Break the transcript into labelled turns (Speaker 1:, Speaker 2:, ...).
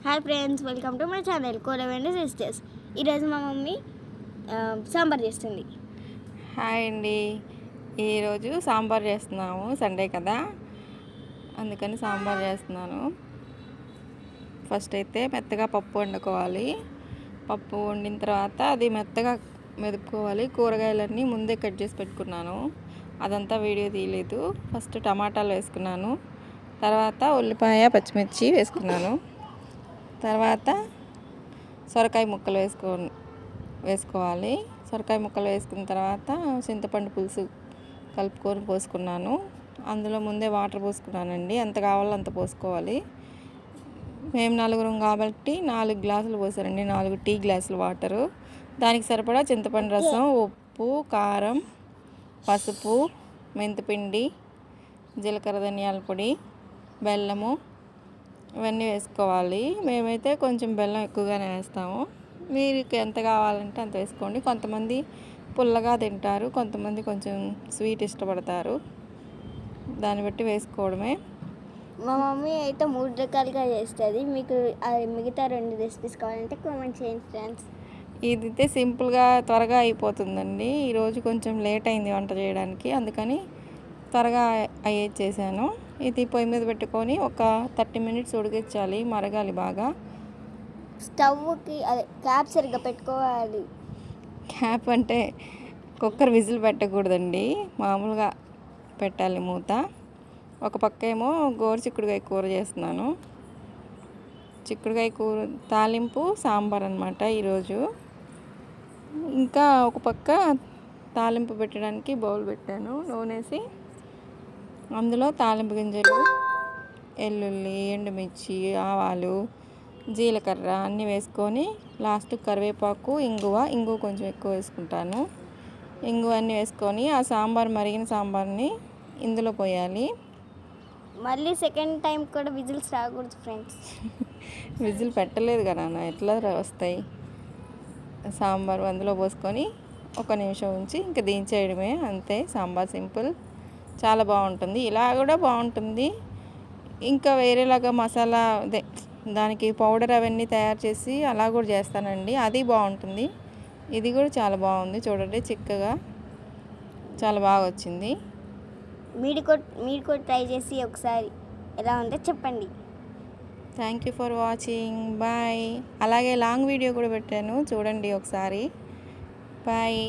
Speaker 1: Hi friends, welcome to my channel Kolavendi sisters. ఈరోజు మా mummy sambar చేస్తుంది.
Speaker 2: హాయ్ అండి. ఈరోజు సాంబార్ చేస్తున్నాము, సండే కదా, అందుకని సాంబార్ చేస్తున్నాను. ఫస్ట్ అయితే మెత్తగా పప్పు వండుకోవాలి. పప్పు వండిన తర్వాత అది మెత్తగా మెదుపుకోవాలి. కూరగాయలన్నీ ముందే కట్ చేసి పెట్టుకున్నాను, అదంతా వీడియో తీయలేదు. ఫస్ట్ టమాటాలు వేసుకున్నాను, తర్వాత ఉల్లిపాయ పచ్చిమిర్చి వేసుకున్నాను, తర్వాత సొరకాయ ముక్కలు వేసుకోవాలి. సొరకాయ ముక్కలు వేసుకున్న తర్వాత చింతపండు పులుసు కలుపుకొని పోసుకున్నాను. అందులో ముందే వాటర్ పోసుకున్నానండి, ఎంత కావాలో అంత పోసుకోవాలి. మేము నలుగురం కాబట్టి 4 గ్లాసులు పోసానండి, 4 టీ గ్లాసులు వాటరు. దానికి సరిపడా చింతపండు రసం, ఉప్పు, కారం, పసుపు, మెంతిపిండి, జీలకర్ర, ధనియాల పొడి, బెల్లము ఇవన్నీ వేసుకోవాలి. మేమైతే కొంచెం బెల్లం ఎక్కువగానే వేస్తాము, మీకు ఎంత కావాలంటే అంత వేసుకోండి. కొంతమంది పుల్లగా తింటారు, కొంతమంది కొంచెం స్వీట్ ఇష్టపడతారు, దాన్ని బట్టి వేసుకోవడమే.
Speaker 1: మా మమ్మీ అయితే 3 రకాలుగా చేస్తుంది. మీకు మిగతా 2 రెసిపీస్ కావాలంటే కామెంట్ చేయండి ఫ్రెండ్స్.
Speaker 2: ఇదైతే సింపుల్గా త్వరగా అయిపోతుందండి. ఈరోజు కొంచెం లేట్ అయింది వంట చేయడానికి, అందుకని త్వరగా అయ్యేది చేశాను. ఇది పొయ్యి మీద పెట్టుకొని ఒక 30 మినిట్స్ ఉడికించాలి, మరగాలి బాగా.
Speaker 1: స్టవ్కి అదే క్యాప్ సరిగ్గా పెట్టుకోవాలి.
Speaker 2: క్యాప్ అంటే కుక్కర్ విజిల్ పెట్టకూడదండి, మామూలుగా పెట్టాలి మూత. ఒక పక్క ఏమో చిక్కుడుకాయ కూర చేస్తున్నాను. చిక్కుడుకాయ కూర తాలింపు సాంబార్ అనమాట ఈరోజు. ఇంకా ఒక పక్క తాలింపు పెట్టడానికి బౌల్ పెట్టాను, నూనెసి అందులో తాలింపు గింజలు, వెల్లుల్లి, ఎండుమిర్చి, ఆవాలు, జీలకర్ర అన్నీ వేసుకొని లాస్ట్ కరివేపాకు, ఇంగువ కొంచెం ఎక్కువ వేసుకుంటాను. ఇంగువ అన్నీ వేసుకొని ఆ సాంబార్ మరిగిన సాంబార్ని ఇందులో పోయాలి.
Speaker 1: మళ్ళీ సెకండ్ టైం కూడా విజిల్స్ రాకూడదు ఫ్రెండ్స్.
Speaker 2: విజిల్ పెట్టలేదు కదా నాన్న, ఎట్లా వస్తాయి. సాంబార్ అందులో పోసుకొని 1 నిమిషం ఉంచి ఇంకా దించేయడమే, అంతే. సాంబార్ సింపుల్, చాలా బాగుంటుంది. ఇలా కూడా బాగుంటుంది. ఇంకా వేరేలాగా మసాలా అదే దానికి పౌడర్ అవన్నీ తయారు చేసి అలా కూడా చేస్తానండి, అది బాగుంటుంది. ఇది కూడా చాలా బాగుంది, చూడండి చిక్కగా చాలా బాగా వచ్చింది.
Speaker 1: మీరు కూడా ట్రై చేసి ఒకసారి ఎలా ఉందో చెప్పండి.
Speaker 2: Thank you for watching, bye. అలాగే లాంగ్ వీడియో కూడా పెట్టాను, చూడండి ఒకసారి. బాయ్.